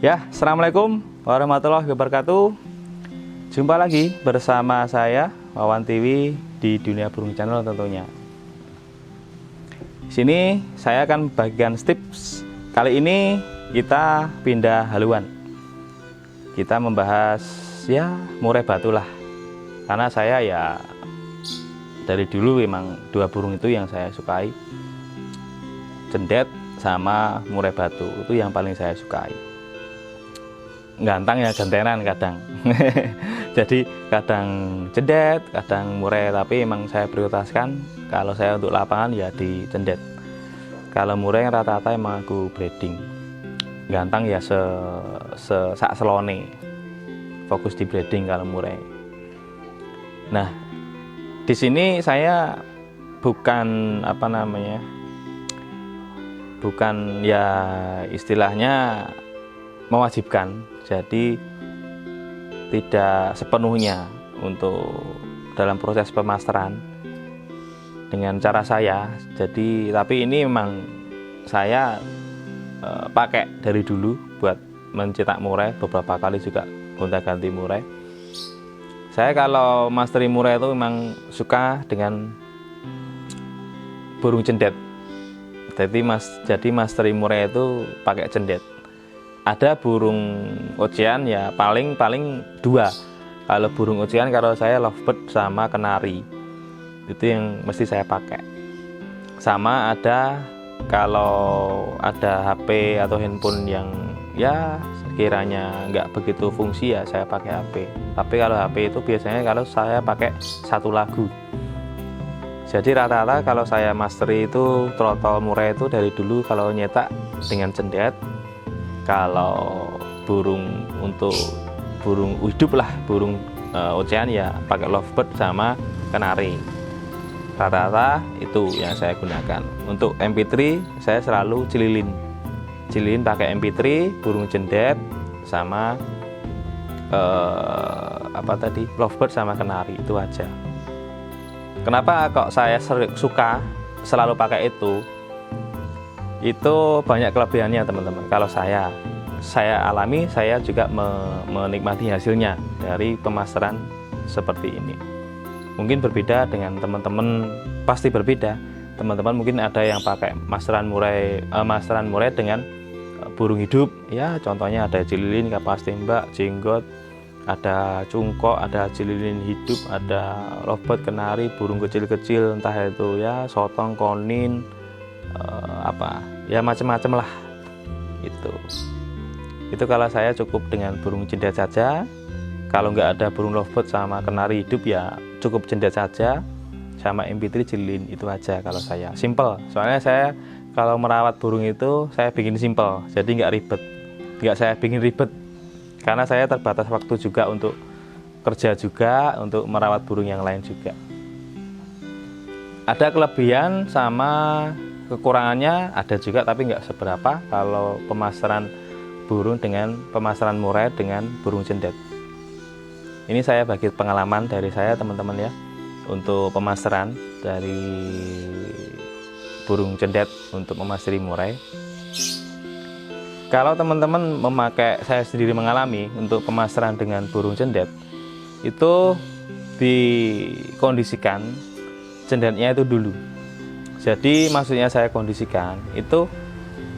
Ya, assalamualaikum warahmatullahi wabarakatuh. Jumpa lagi bersama saya Wawan Tiwi di Dunia Burung Channel tentunya. Di sini saya akan bagikan tips. Kali ini kita pindah haluan. Kita membahas ya murai batu lah. Karena saya ya dari dulu memang dua burung itu yang saya sukai. Cendet sama murai batu itu yang paling saya sukai. Gantang ya gantenan kadang. Jadi kadang cendet, kadang murai, tapi emang saya prioritaskan kalau saya untuk lapangan ya di cendet. Kalau murai rata-rata emang aku breeding. Gantang ya sak selone. Fokus di breeding kalau murai. Nah, di sini saya bukan bukan ya istilahnya mewajibkan. Jadi tidak sepenuhnya untuk dalam proses pemasteran dengan cara saya. Jadi tapi ini memang saya pakai dari dulu buat mencetak murai, beberapa kali juga gonta-ganti murai. Saya kalau masteri murai itu memang suka dengan burung cendet. Jadi masteri murai itu pakai cendet. Ada burung ocean ya paling dua. Kalau burung ocean kalau saya lovebird sama kenari, itu yang mesti saya pakai. Sama ada kalau ada HP atau handphone yang ya sekiranya nggak begitu fungsi ya saya pakai HP. Tapi kalau HP itu biasanya kalau saya pakai satu lagu. Jadi rata-rata kalau saya masteri itu trotol murai itu dari dulu kalau nyetak dengan cendet. Kalau burung untuk burung hidup lah, burung ocean ya pakai lovebird sama kenari. Rata-rata itu yang saya gunakan. Untuk MP3 saya selalu cililin pakai MP3, burung cendet sama lovebird sama kenari, itu aja. Kenapa kok saya suka selalu pakai itu? Itu banyak kelebihannya teman-teman. Kalau saya alami, saya juga menikmati hasilnya dari pemasteran seperti ini. Mungkin berbeda dengan teman-teman, pasti berbeda. Teman-teman mungkin ada yang pakai masteran murai dengan burung hidup. Ya contohnya ada cililin, kapas tembak, jenggot, ada cungkok, ada cililin hidup, ada lovebird, kenari, burung kecil-kecil, entah itu ya sotong, konin, ya macam-macam lah. Itu kalau saya cukup dengan burung cendet saja. Kalau nggak ada burung lovebird sama kenari hidup ya cukup cendet saja sama MP3 cililin, itu aja kalau saya. Simple, soalnya saya kalau merawat burung itu saya bikin simple, jadi nggak ribet, nggak saya bikin ribet karena saya terbatas waktu juga untuk kerja juga untuk merawat burung yang lain juga. Ada kelebihan sama kekurangannya ada juga, tapi nggak seberapa kalau pemasteran burung dengan pemasteran murai dengan burung cendet. Ini saya bagi pengalaman dari saya teman-teman ya, untuk pemasteran dari burung cendet untuk memasteri murai. Kalau teman-teman memakai, saya sendiri mengalami untuk pemasteran dengan burung cendet itu dikondisikan cendetnya itu dulu. Jadi maksudnya saya kondisikan itu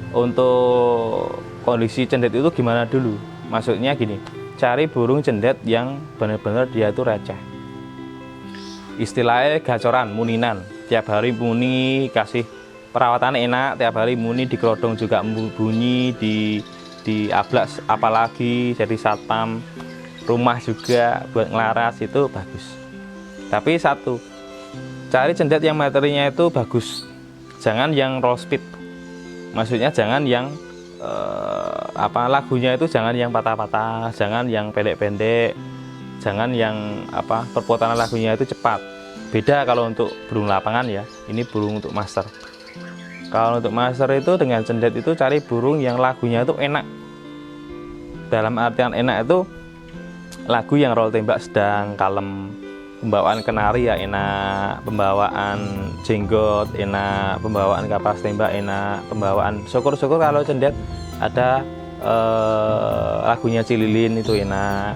untuk kondisi cendet itu gimana dulu. Maksudnya gini, cari burung cendet yang benar-benar dia itu receh. Istilahnya gacoran, muninan. Tiap hari muni, kasih perawatan enak, tiap hari muni, di kelodong juga bunyi, di ablak apalagi jadi satpam rumah juga buat ngelaras, itu bagus. Tapi satu, cari cendet yang materinya itu bagus, jangan yang roll speed. Maksudnya jangan yang lagunya itu jangan yang patah-patah, jangan yang pendek-pendek, jangan yang perputaran lagunya itu cepat. Beda kalau untuk burung lapangan ya, ini burung untuk master. Kalau untuk master itu dengan cendet itu cari burung yang lagunya itu enak. Dalam artian enak itu lagu yang roll tembak sedang, kalem. Pembawaan kenari ya enak, pembawaan jenggot enak, pembawaan kapas tembak enak, pembawaan syukur-syukur kalau cendet ada lagunya Cililin itu enak,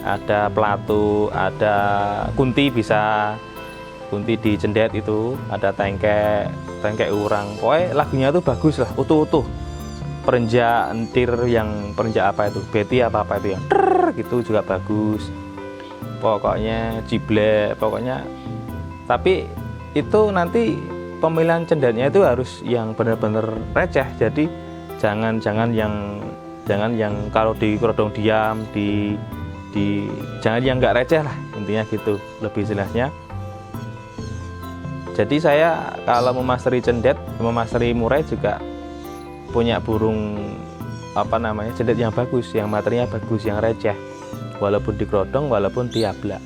ada Pelatu, ada Kunti, bisa Kunti di cendet itu, ada Tengkek Urang, pokoknya lagunya itu bagus lah, utuh-utuh. Perenjak entir, yang perenjak apa itu, Betty apa itu yang gitu juga bagus, pokoknya Ciblek, pokoknya. Tapi itu nanti pemilihan cendetnya itu harus yang benar-benar receh, jadi jangan yang kalau di kerodong diam, jangan yang nggak receh lah, intinya gitu lebih jelasnya. Jadi saya kalau memasteri cendet, memasteri murai juga punya burung cendet yang bagus, yang materinya bagus, yang receh, walaupun di kerodong, walaupun di ablak,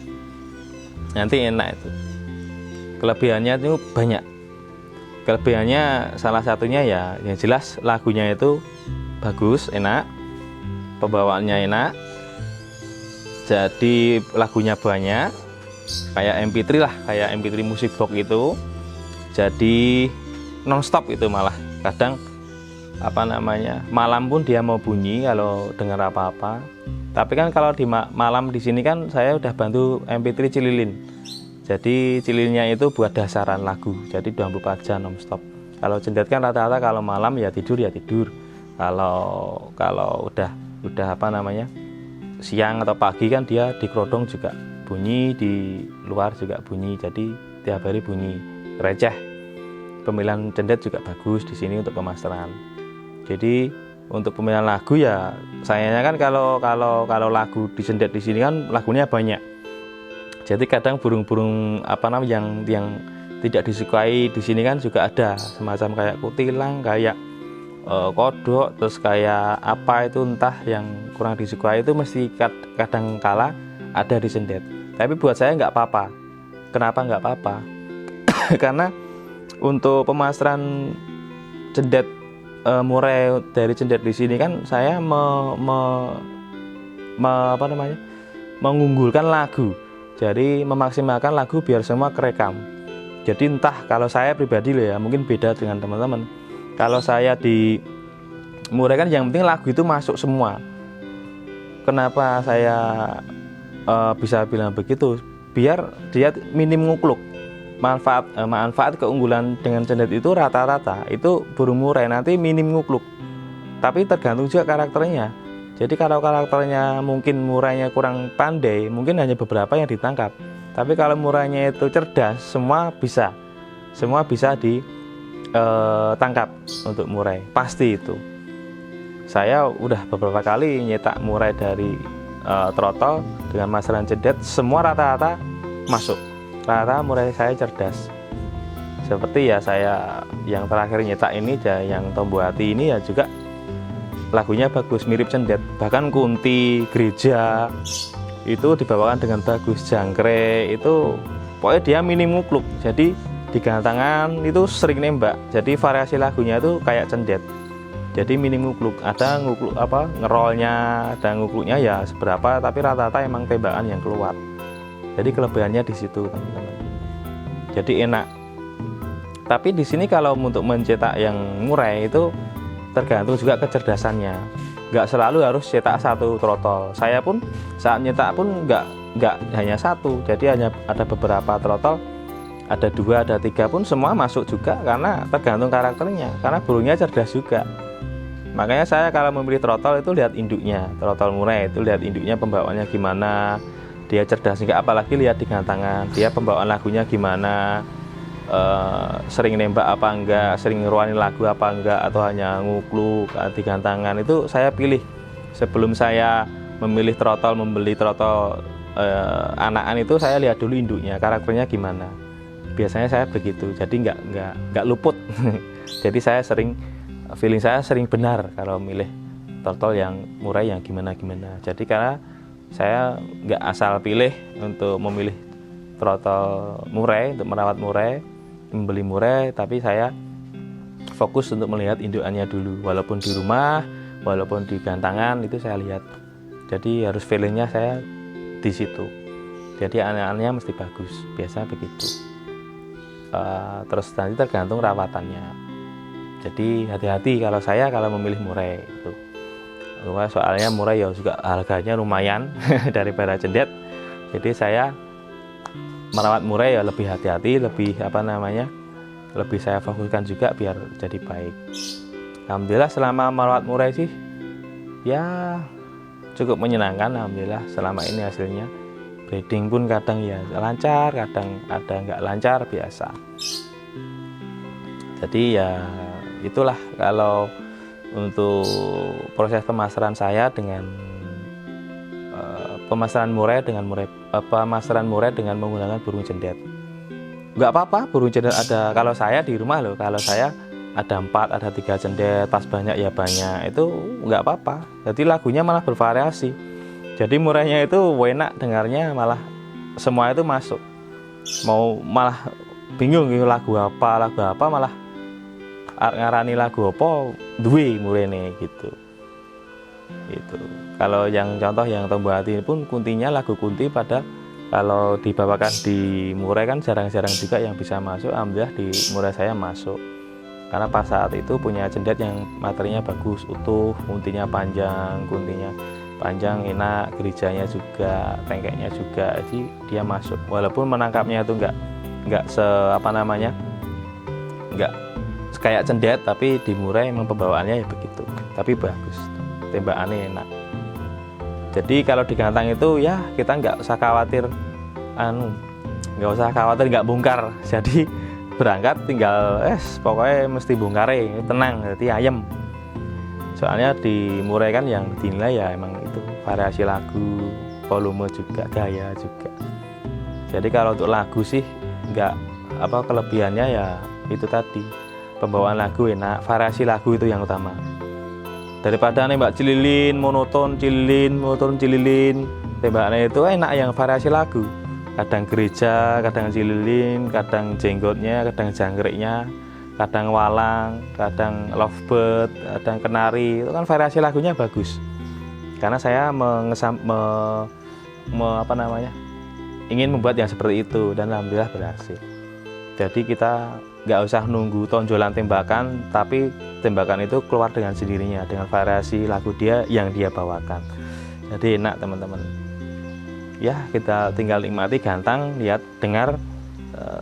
nanti enak itu. Kelebihannya itu banyak. Kelebihannya salah satunya ya yang jelas lagunya itu bagus, enak, pembawaannya enak, jadi lagunya banyak, kayak MP3 lah, kayak MP3 musik box itu, jadi nonstop itu. Malah kadang malam pun dia mau bunyi kalau dengar apa-apa. Tapi kan kalau di malam di sini kan saya udah bantu MP3 Cililin, jadi Cililinnya itu buat dasaran lagu, jadi 24 jam nonstop. Kalau cendet kan rata-rata kalau malam ya tidur, kalau udah siang atau pagi kan dia di kerodong juga bunyi, di luar juga bunyi, jadi tiap hari bunyi receh. Pemilihan cendet juga bagus di sini untuk pemasteran. Jadi untuk pemilihan lagu ya sayangnya kan kalau lagu di cendet di sini kan lagunya banyak. Jadi kadang burung-burung yang tidak disukai di sini kan juga ada, semacam kayak kutilang, kayak kodok, terus kayak apa itu entah yang kurang disukai itu mesti kadang kala ada di cendet. Tapi buat saya nggak apa-apa. Kenapa nggak apa-apa? Karena untuk pemasaran cendet murai dari cendet di sini kan saya mengunggulkan lagu. Jadi memaksimalkan lagu biar semua kerekam. Jadi entah, kalau saya pribadi loh ya, mungkin beda dengan teman-teman. Kalau saya di murai kan yang penting lagu itu masuk semua. Kenapa saya bisa bilang begitu? Biar dia minim ngukluk. Manfaat keunggulan dengan cendet itu rata-rata itu burung murai nanti minim ngukluk. Tapi tergantung juga karakternya. Jadi kalau karakternya mungkin murainya kurang pandai, mungkin hanya beberapa yang ditangkap. Tapi kalau murainya itu cerdas, semua bisa ditangkap untuk murai, pasti itu. Saya udah beberapa kali nyetak murai dari trotol dengan masalah cendet, semua rata-rata masuk. Rata murai saya cerdas. Seperti ya saya yang terakhir nyetak ini, yang Tombo Hati ini ya juga lagunya bagus, mirip cendet. Bahkan Kunti, Gereja itu dibawakan dengan bagus. Jangkrik itu pokoknya dia minim ngukluk, jadi di gantangan itu sering nembak. Jadi variasi lagunya itu kayak cendet, jadi minim ngukluk. Ada ngukluk ngerolnya, ada ngukluknya ya seberapa, tapi rata-rata emang tembakan yang keluar. Jadi kelebihannya di situ, teman-teman. Jadi enak. Tapi di sini kalau untuk mencetak yang murai itu tergantung juga kecerdasannya. Nggak selalu harus cetak satu trotol. Saya pun saat nyetak pun nggak hanya satu. Jadi hanya ada beberapa trotol, ada 2, ada 3 pun semua masuk juga, karena tergantung karakternya. Karena burungnya cerdas juga. Makanya saya kalau memilih trotol itu lihat induknya. Trotol murai itu lihat induknya, pembawaannya gimana, dia cerdas nggak, apalagi lihat di gantangan, dia pembawaan lagunya gimana. Sering nembak apa enggak, sering ngeruanin lagu apa enggak, atau hanya ngukluk di gantangan. Itu saya pilih sebelum saya membeli trotol anakan. Itu saya lihat dulu induknya, karakternya gimana. Biasanya saya begitu, jadi nggak luput. Jadi saya feeling saya sering benar kalau milih trotol yang murai yang gimana. Jadi karena saya nggak asal pilih untuk memilih trotol murai, untuk merawat murai, membeli murai, tapi saya fokus untuk melihat indukannya dulu. Walaupun di rumah, walaupun di gantangan, itu saya lihat. Jadi harus feelingnya saya di situ. Jadi anak-anaknya mesti bagus, biasa begitu. Terus nanti tergantung rawatannya. Jadi hati-hati kalau memilih murai itu. soalnya murah ya, juga harganya lumayan daripada cendet. Jadi saya merawat murai ya lebih hati-hati, lebih lebih saya fokuskan juga biar jadi baik. Alhamdulillah selama merawat murai sih ya cukup menyenangkan. Alhamdulillah selama ini hasilnya. Breeding pun kadang ya lancar, kadang ada nggak lancar, biasa. Jadi ya itulah kalau untuk proses pemasaran saya dengan pemasaran murai dengan menggunakan burung cendet. Nggak apa-apa burung cendet ada, kalau saya di rumah loh, kalau saya ada 4, ada 3 cendet, pas banyak ya banyak, itu nggak apa-apa. Jadi lagunya malah bervariasi. Jadi murainya itu enak dengarnya, malah semua itu masuk. Mau malah bingung lagu apa malah ngarani lagu apa duwe murene gitu. Itu kalau yang contoh yang Tombo Hati pun kuntinya lagu kunti, pada kalau dibawakan di murai kan jarang-jarang juga yang bisa masuk. Alhamdulillah di murai saya masuk, karena pas saat itu punya cendet yang materinya bagus, utuh, kuntinya panjang, enak, gerijanya juga, tengkeknya juga, jadi dia masuk. Walaupun menangkapnya itu nggak nggak kayak cendet, tapi di murai emang pembawaannya ya begitu, tapi bagus, tembakannya enak. Jadi kalau digantang itu ya kita nggak usah khawatir nggak bongkar. Jadi berangkat tinggal pokoknya mesti bongkare, tenang, jadi ayem. Soalnya di murai kan yang dinilai ya emang itu variasi lagu, volume juga, gaya juga. Jadi kalau untuk lagu sih nggak kelebihannya ya itu tadi, pembawaan lagu enak, variasi lagu itu yang utama. Daripada nembak cililin, monoton cililin, tembakannya itu enak yang variasi lagu. Kadang gereja, kadang cililin, kadang jenggotnya, kadang jangkriknya, kadang walang, kadang lovebird, kadang kenari. Itu kan variasi lagunya bagus. Karena saya ingin membuat yang seperti itu, dan alhamdulillah berhasil. Jadi kita nggak usah nunggu tonjolan tembakan, tapi tembakan itu keluar dengan sendirinya dengan variasi lagu dia yang dia bawakan. Jadi enak teman-teman. Ya kita tinggal nikmati gantang, lihat, dengar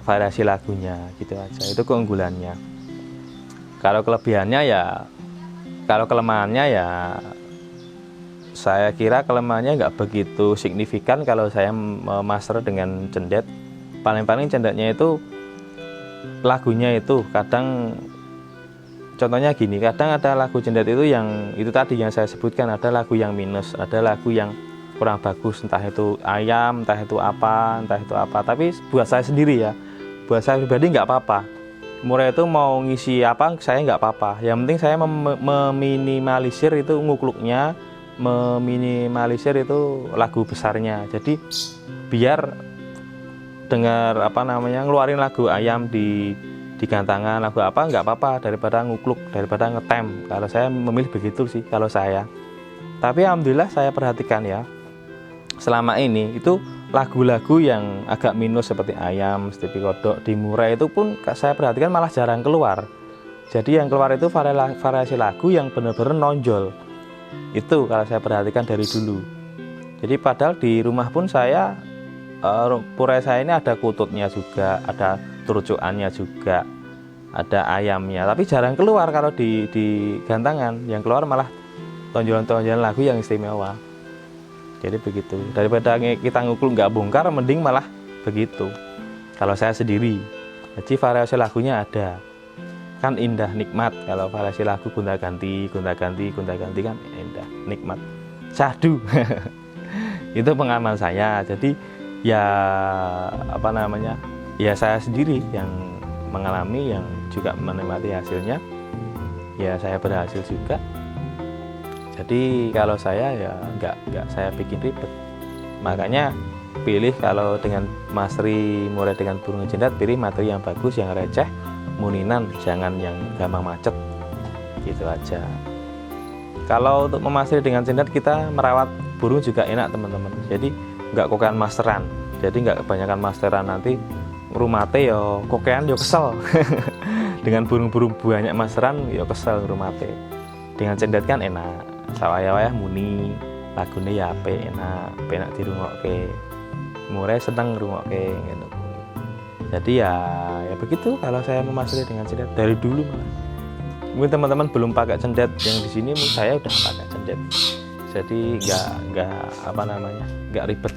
variasi lagunya gitu aja. Itu keunggulannya. Kalau kelemahannya ya saya kira kelemahannya nggak begitu signifikan kalau saya master dengan cendet. Paling-paling cendetnya itu lagunya itu kadang, contohnya gini, kadang ada lagu cendet itu yang itu tadi yang saya sebutkan, ada lagu yang minus, ada lagu yang kurang bagus, entah itu ayam, entah itu apa. Tapi buat saya sendiri ya, buat saya pribadi nggak apa-apa. Murai itu mau ngisi apa saya nggak apa-apa. Yang penting saya meminimalisir itu ngukluknya, meminimalisir itu lagu besarnya. Jadi biar dengar ngeluarin lagu ayam di gantangan, lagu apa nggak apa-apa, daripada ngukluk, daripada ngetem. Kalau saya memilih begitu sih kalau saya. Tapi alhamdulillah saya perhatikan ya, selama ini itu lagu-lagu yang agak minus seperti ayam, Stepi Kodok di murai itu pun saya perhatikan malah jarang keluar. Jadi yang keluar itu variasi lagu yang benar-benar nonjol. Itu kalau saya perhatikan dari dulu. Jadi padahal di rumah pun saya murai saya ini ada kututnya juga, ada terucukannya juga, ada ayamnya, tapi jarang keluar kalau di gantangan. Yang keluar malah tonjolan-tonjolan lagu yang istimewa. Jadi begitu, daripada kita ngukul nggak bongkar, mending malah begitu kalau saya sendiri. Jadi variasi lagunya ada, kan indah, nikmat. Kalau variasi lagu gonta-ganti kan indah, nikmat, syahdu. Itu pengalaman saya. Jadi ya ya saya sendiri yang mengalami, yang juga menikmati hasilnya. Ya saya berhasil juga. Jadi kalau saya ya nggak saya bikin ribet. Makanya pilih kalau dengan masteri murai dengan burung cendet, pilih materi yang bagus, yang receh, muninan, jangan yang gampang macet. Gitu aja. Kalau untuk memasteri dengan cendet, kita merawat burung juga enak teman-teman. Jadi nggak kokean masteran. Jadi nggak kebanyakan masteran, nanti rumate yo kokean yo kesel. Dengan burung-burung banyak masteran yo kesel rumate. Dengan cendet kan enak. sawaya-wayah muni, lagune ya apik, enak dirungokke. Murai seneng ngrungokke gitu. Jadi ya begitu kalau saya memasri dengan cendet dari dulu malah. Mungkin teman-teman belum pakai cendet yang di sini, mungkin saya udah pakai cendet. Jadi nggak ribet.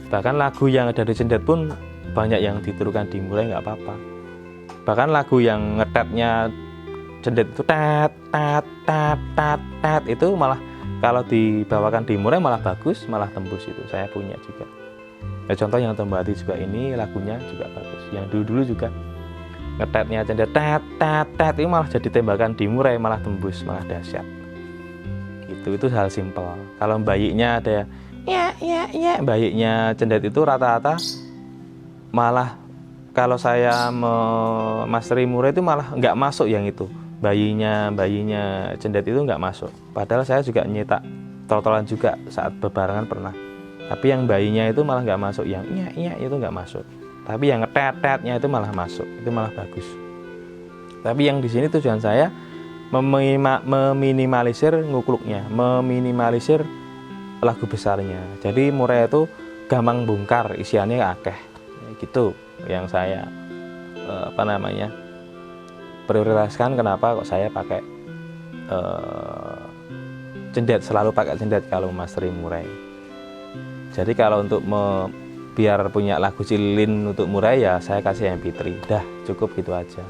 Bahkan lagu yang ada di cendet pun banyak yang ditirukan di murai nggak apa-apa. Bahkan lagu yang ngetetnya cendet itu tat tat tat tat tat itu malah kalau dibawakan di murai malah bagus, malah tembus itu. Saya punya juga. Ya, contoh yang Tombati juga ini lagunya juga bagus. Yang dulu juga ngetetnya cendet tat tat tat itu malah jadi tembakan di murai, malah tembus, malah dahsyat. Itu hal simpel. Kalau bayinya ada ya bayinya cendet itu rata-rata malah kalau saya masteri murai itu malah nggak masuk yang itu. Bayinya cendet itu nggak masuk. Padahal saya juga nyetak totolan juga saat bebarengan pernah. Tapi yang bayinya itu malah nggak masuk, yang iya itu nggak masuk. Tapi yang ngetet-tetnya itu malah masuk, itu malah bagus. Tapi yang di sini tujuan saya meminimalisir ngukluknya, meminimalisir lagu besarnya. Jadi murai itu gampang bongkar, isiannya akeh. Gitu yang saya prioritaskan. Kenapa kok saya pakai cendet, selalu pakai cendet kalau mastering murai. Jadi kalau untuk biar punya lagu cililin untuk murai ya saya kasih MP3, dah cukup gitu aja.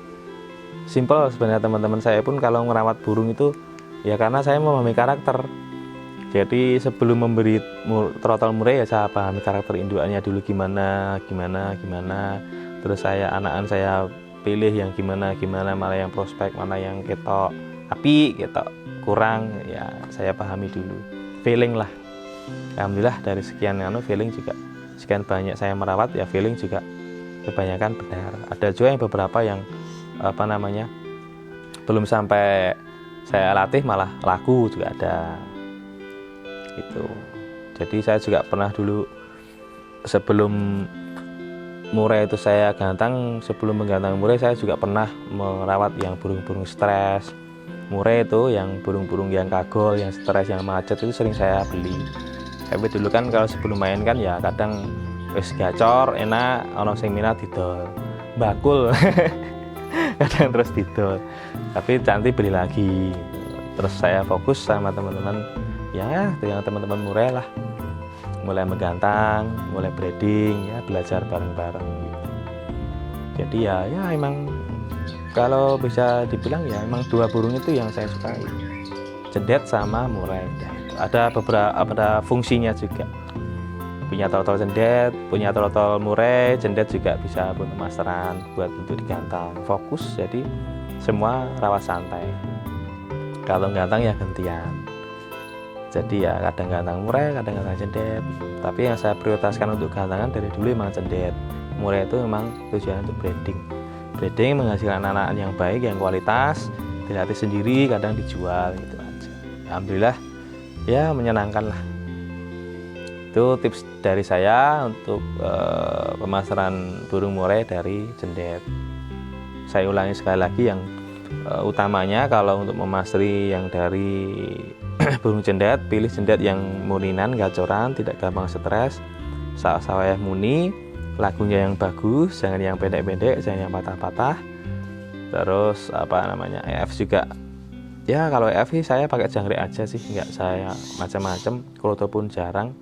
Simple sebenarnya teman-teman. Saya pun kalau merawat burung itu ya karena saya memahami karakter. Jadi sebelum memberi trotol murai ya saya pahami karakter indukannya dulu gimana. Terus anakan saya pilih yang gimana, mana yang prospek, mana yang ketok api, ketok kurang, ya saya pahami dulu. Feeling lah. Alhamdulillah dari sekian feeling juga sekian banyak saya merawat ya, feeling juga kebanyakan benar. Ada juga yang beberapa yang belum sampai saya latih malah laku juga ada. Gitu. Jadi saya juga pernah dulu sebelum murai itu saya gantang, sebelum menggantang murai saya juga pernah merawat yang burung-burung stres. Murai itu yang burung-burung yang kagol, yang stres, yang macet itu sering saya beli. Tapi dulu kan kalau sebelum main kan ya kadang wis gacor, enak, ono sing minat didol. Bakul. Kadang terus didol. Tapi nanti beli lagi. Terus saya fokus sama teman-teman ya, dengan teman-teman murai lah. Mulai menggantang, mulai breeding, ya belajar bareng-bareng gitu. Jadi ya emang kalau bisa dibilang ya emang dua burung itu yang saya sukai, cendet sama murai. Ada beberapa fungsinya juga. Punya trotol cendet, punya trotol murai, cendet juga bisa buat pemasteran, buat untuk digantang. Fokus, jadi semua rawat santai. Kalau gantang ya gantian. Jadi ya kadang gantang murai, kadang gantang cendet. Tapi yang saya prioritaskan untuk gantangan dari dulu memang cendet. Murai itu memang tujuan untuk breeding. Breeding menghasilkan anak yang baik, yang kualitas, dilatih sendiri, kadang dijual gitu aja. Alhamdulillah ya menyenangkan lah. Itu tips dari saya untuk pemasaran burung murai dari cendet. Saya ulangi sekali lagi, yang utamanya kalau untuk memasteri yang dari burung cendet, pilih cendet yang muninan, gacoran, tidak gampang stres, sawayah muni, lagunya yang bagus, jangan yang pendek-pendek, jangan yang patah-patah. Terus EF juga ya, kalau EF sih saya pakai jangkrik aja sih, nggak saya macam-macam, kroto pun jarang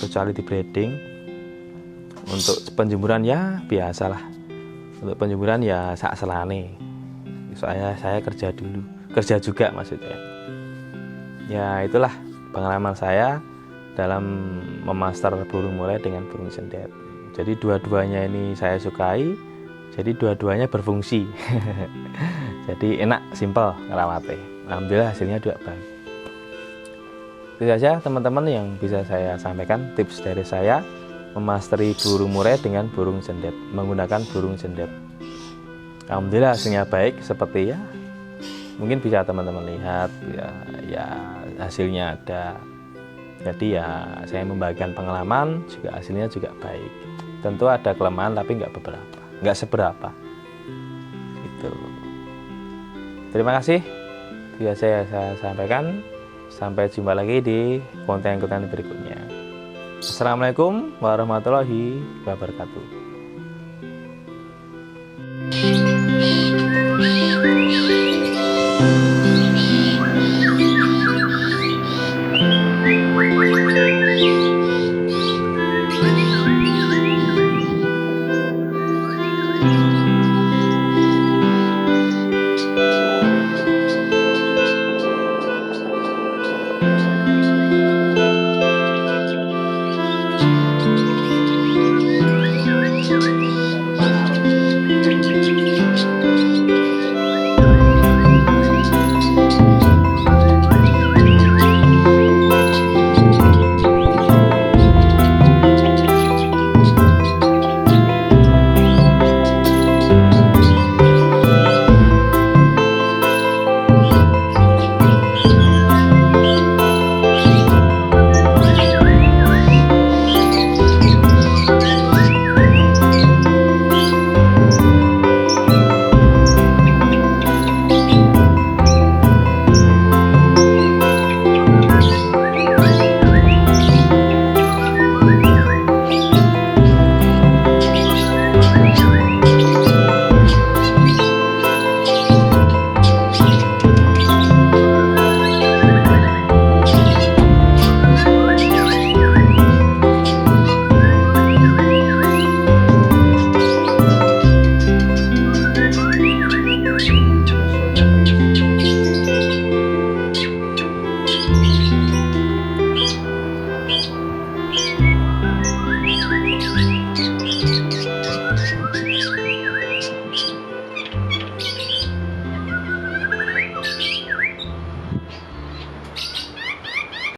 kecuali di breeding. Untuk penjemuran ya biasalah, untuk penjemuran ya sak selane. Soalnya saya kerja juga maksudnya. Ya itulah pengalaman saya dalam memaster burung murai dengan burung cendet. Jadi dua-duanya ini saya sukai, jadi dua-duanya berfungsi. Jadi enak, simpel ngerawatnya. Alhamdulillah hasilnya juga baik. Itu saja teman-teman yang bisa saya sampaikan, tips dari saya memasteri burung murai dengan burung cendet, menggunakan burung cendet. Alhamdulillah hasilnya baik, seperti ya mungkin bisa teman-teman lihat ya hasilnya ada. Jadi ya saya membagikan pengalaman, juga hasilnya juga baik. Tentu ada kelemahan tapi nggak seberapa gitu. Terima kasih, biasa saya sampaikan. Sampai jumpa lagi di konten-konten berikutnya. Assalamualaikum warahmatullahi wabarakatuh.